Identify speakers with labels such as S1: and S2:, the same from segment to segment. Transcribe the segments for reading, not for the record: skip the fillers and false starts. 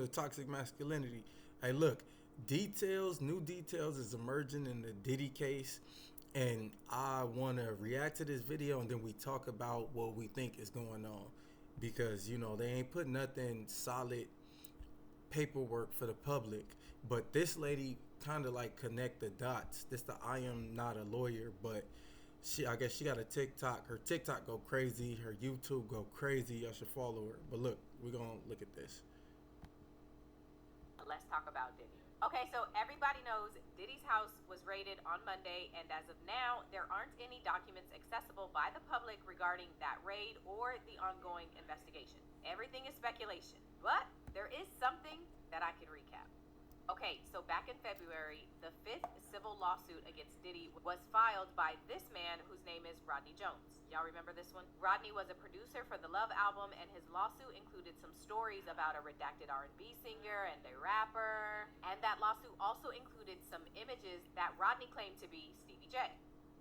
S1: of toxic masculinity. Hey, look, new details is emerging in the Diddy case, and I want to react to this video, and then we talk about what we think is going on, because they ain't put nothing solid paperwork for the public, but this lady kind of like connect the dots. This the I am not a lawyer, but I guess she got a TikTok. Her TikTok go crazy. Her YouTube go crazy. Y'all should follow her. But look, we're gonna look at this.
S2: Let's talk about Diddy. Okay, so everybody knows Diddy's house was raided on Monday, and as of now, there aren't any documents accessible by the public regarding that raid or the ongoing investigation. Everything is speculation, but there is something that I can recap. Okay, so back in February, the fifth civil lawsuit against Diddy was filed by this man whose name is Rodney Jones. Y'all remember this one? Rodney was a producer for the Love album, and his lawsuit included some stories about a redacted R&B singer and a rapper. And that lawsuit also included some images that Rodney claimed to be Stevie J.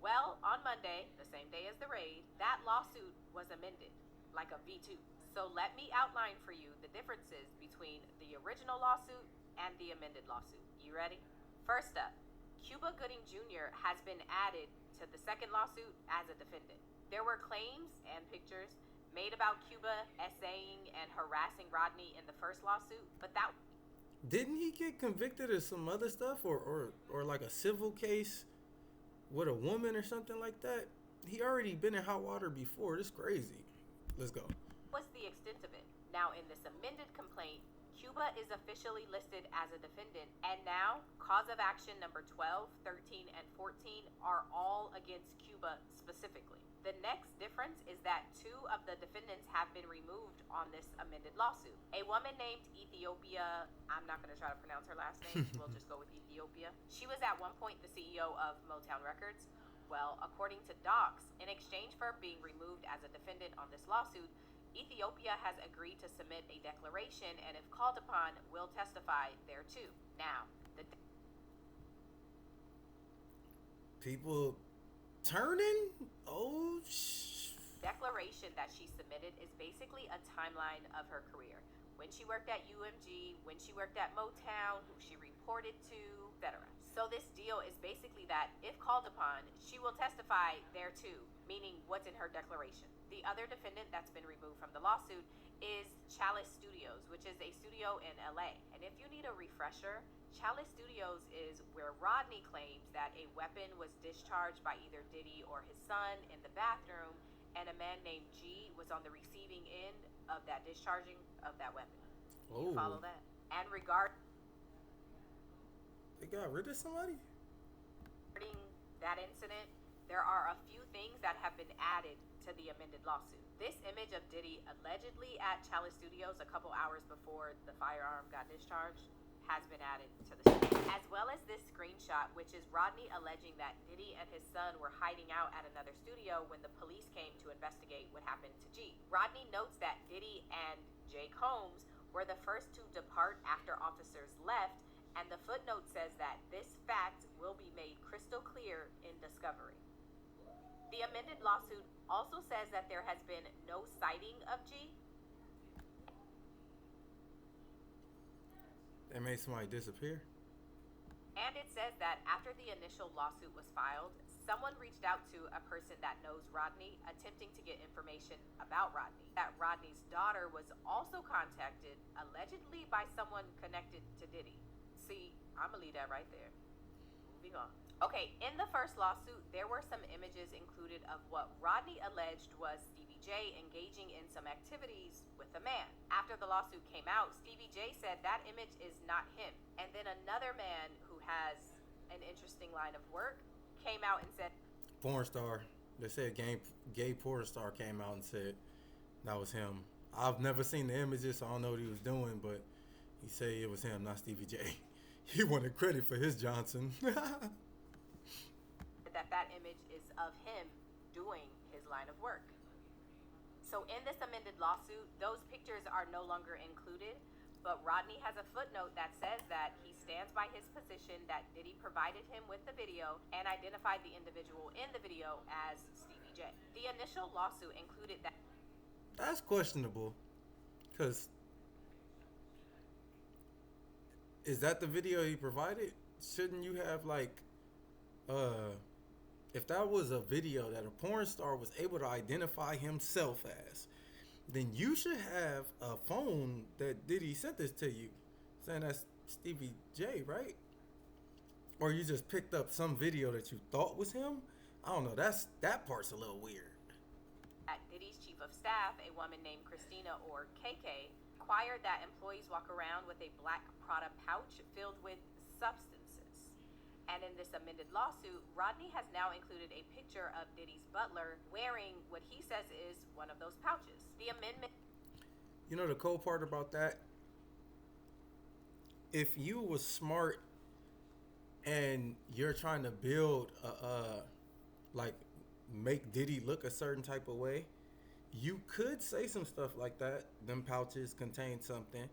S2: Well, on Monday, the same day as the raid, that lawsuit was amended, like a V2. So let me outline for you the differences between the original lawsuit and the amended lawsuit. You ready? First up, Cuba Gooding Jr. has been added to the second lawsuit as a defendant. There were claims and pictures made about Cuba essaying and harassing Rodney in the first lawsuit, but that
S1: didn't he get convicted of some other stuff, or like a civil case with a woman or something like that? He already been in hot water before. This crazy. Let's go.
S2: Was the extent of it. Now, in this amended complaint, Cuba is officially listed as a defendant, and now cause of action number 12, 13, and 14 are all against Cuba specifically. The next difference is that two of the defendants have been removed on this amended lawsuit. A woman named Ethiopia, I'm not going to try to pronounce her last name, we'll just go with Ethiopia. She was at one point the CEO of Motown Records. Well, according to docs, in exchange for being removed as a defendant on this lawsuit, Ethiopia has agreed to submit a declaration, and if called upon, will testify thereto. Now, the
S1: people turning?
S2: Declaration that she submitted is basically a timeline of her career. When she worked at UMG, when she worked at Motown, who she reported to, etc. So this deal is basically that, if called upon, she will testify thereto, meaning what's in her declaration. The other defendant that's been removed from the lawsuit is Chalice Studios, which is a studio in LA. And if you need a refresher, Chalice Studios is where Rodney claims that a weapon was discharged by either Diddy or his son in the bathroom, and a man named G was on the receiving end of that discharging of that weapon. You follow that? And
S1: they got rid of somebody?
S2: Regarding that incident, there are a few things that have been added to the amended lawsuit. This image of Diddy allegedly at Chalice Studios a couple hours before the firearm got discharged has been added to the suit, as well as this screenshot, which is Rodney alleging that Diddy and his son were hiding out at another studio when the police came to investigate what happened to G. Rodney notes that Diddy and Jay Combs were the first to depart after officers left, and the footnote says that this fact will be made crystal clear in discovery. The amended lawsuit also says that there has been no sighting of G.
S1: They made somebody disappear?
S2: And it says that after the initial lawsuit was filed, someone reached out to a person that knows Rodney, attempting to get information about Rodney. That Rodney's daughter was also contacted, allegedly by someone connected to Diddy. See, I'm gonna leave that right there. Moving on. Okay, in the first lawsuit, there were some images included of what Rodney alleged was Stevie J engaging in some activities with a man. After the lawsuit came out, Stevie J said that image is not him. And then another man who has an interesting line of work came out and said,
S1: porn star. They said gay porn star came out and said that was him. I've never seen the images, so I don't know what he was doing, but he said it was him, not Stevie J. He wanted credit for his Johnson.
S2: that image is of him doing his line of work. So in this amended lawsuit, those pictures are no longer included, but Rodney has a footnote that says that he stands by his position that Diddy provided him with the video and identified the individual in the video as Stevie J. The initial lawsuit included that.
S1: That's questionable, because Is that the video he provided? Shouldn't you have like, uh, if that was a video that a porn star was able to identify himself as, then you should have a phone that Diddy sent this to you, saying that's Stevie J, right? Or you just picked up some video that you thought was him. I don't know. That part's a little weird.
S2: At Diddy's chief of staff, a woman named Christina, or KK, required that employees walk around with a black Prada pouch filled with substances. And in this amended lawsuit, Rodney has now included a picture of Diddy's butler wearing what he says is one of those pouches. The amendment.
S1: You know the cool part about that? If you was smart and you're trying to build like make Diddy look a certain type of way, you could say some stuff like that. Them pouches contain something,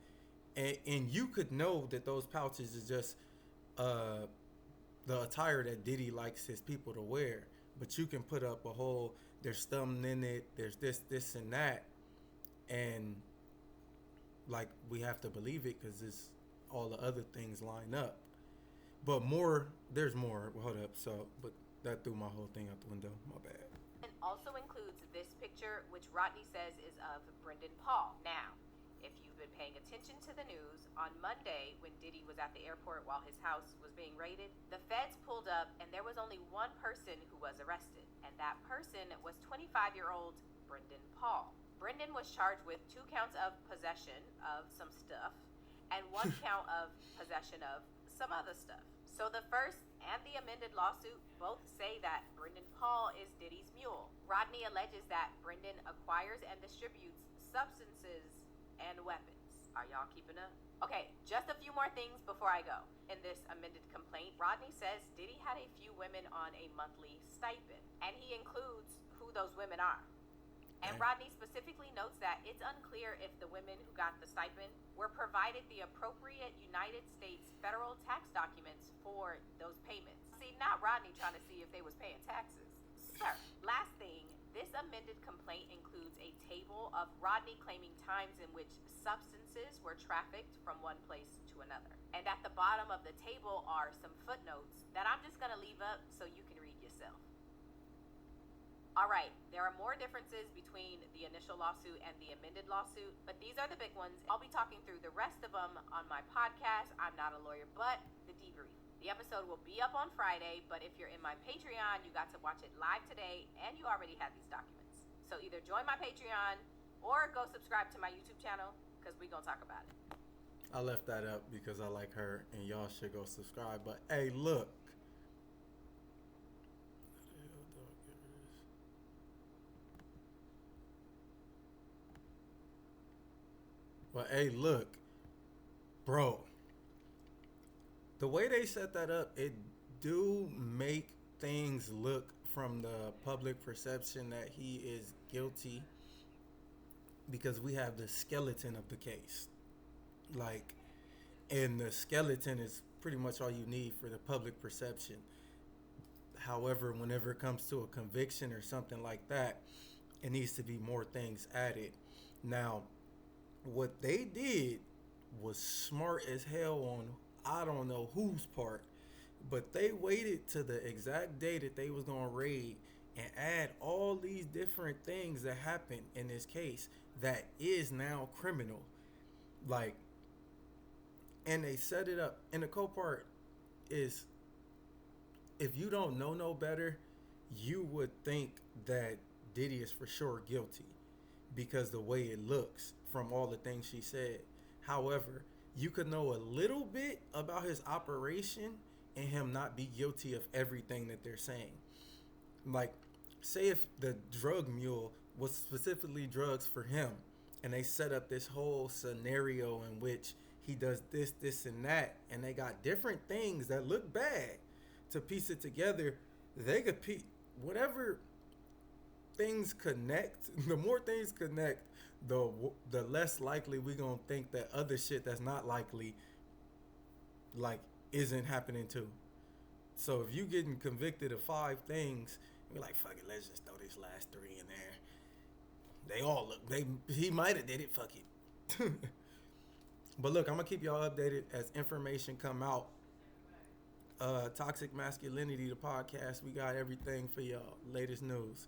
S1: and you could know that those pouches is just the attire that Diddy likes his people to wear. But you can put up a whole, there's something in it, there's this, and that, and like we have to believe it because it's all the other things line up. But there's more. Hold up. So, but that threw my whole thing out the window. My bad.
S2: And also includes this picture, which Rodney says is of Brendan Paul. Now, if you've been paying attention to the news, on Monday when Diddy was at the airport while his house was being raided, the feds pulled up and there was only one person who was arrested. And that person was 25-year-old Brendan Paul. Brendan was charged with 2 counts of possession of some stuff and 1 count of possession of some other stuff. So the first and the amended lawsuit both say that Brendan Paul is Diddy's mule. Rodney alleges that Brendan acquires and distributes substances and weapons. Are y'all keeping up? Okay, just a few more things before I go. In this amended complaint, Rodney says Diddy had a few women on a monthly stipend, and he includes who those women are. And Rodney specifically notes that it's unclear if the women who got the stipend were provided the appropriate United States federal tax documents for those payments. See, not Rodney trying to see if they was paying taxes. Sir, last thing, this amended complaint includes a table of Rodney claiming times in which substances were trafficked from one place to another. And at the bottom of the table are some footnotes that I'm just gonna leave up so you can read yourself. All right, there are more differences between the initial lawsuit and the amended lawsuit, but these are the big ones. I'll be talking through the rest of them on my podcast, I'm Not a Lawyer, but The Debrief. The episode will be up on Friday, but if you're in my Patreon, you got to watch it live today, and you already have these documents. So either join my Patreon or go subscribe to my YouTube channel, because we're going to talk about it.
S1: I left that up because I like her, and y'all should go subscribe. But hey, look. But hey, look, bro, the way they set that up, it do make things look from the public perception that he is guilty because we have the skeleton of the case. Like, and the skeleton is pretty much all you need for the public perception. However, whenever it comes to a conviction or something like that, it needs to be more things added. Now, what they did was smart as hell on I don't know whose part, but they waited to the exact day that they was gonna raid and add all these different things that happened in this case that is now criminal. Like, and they set it up. And the cool part is, if you don't know no better, you would think that Diddy is for sure guilty because the way it looks from all the things she said. However, you could know a little bit about his operation and him not be guilty of everything that they're saying. Like, say if the drug mule was specifically drugs for him and they set up this whole scenario in which he does this, and that, and they got different things that look bad to piece it together, they could whatever things connect, the more things connect, the less likely we gonna think that other shit that's not likely, like, isn't happening too. So if you getting convicted of 5 things, you're like, fuck it, let's just throw this last 3 in there. They all look, he might have did it, fuck it. But look, I'm gonna keep y'all updated as information come out. Toxic Masculinity, the podcast. We got everything for y'all. Latest news.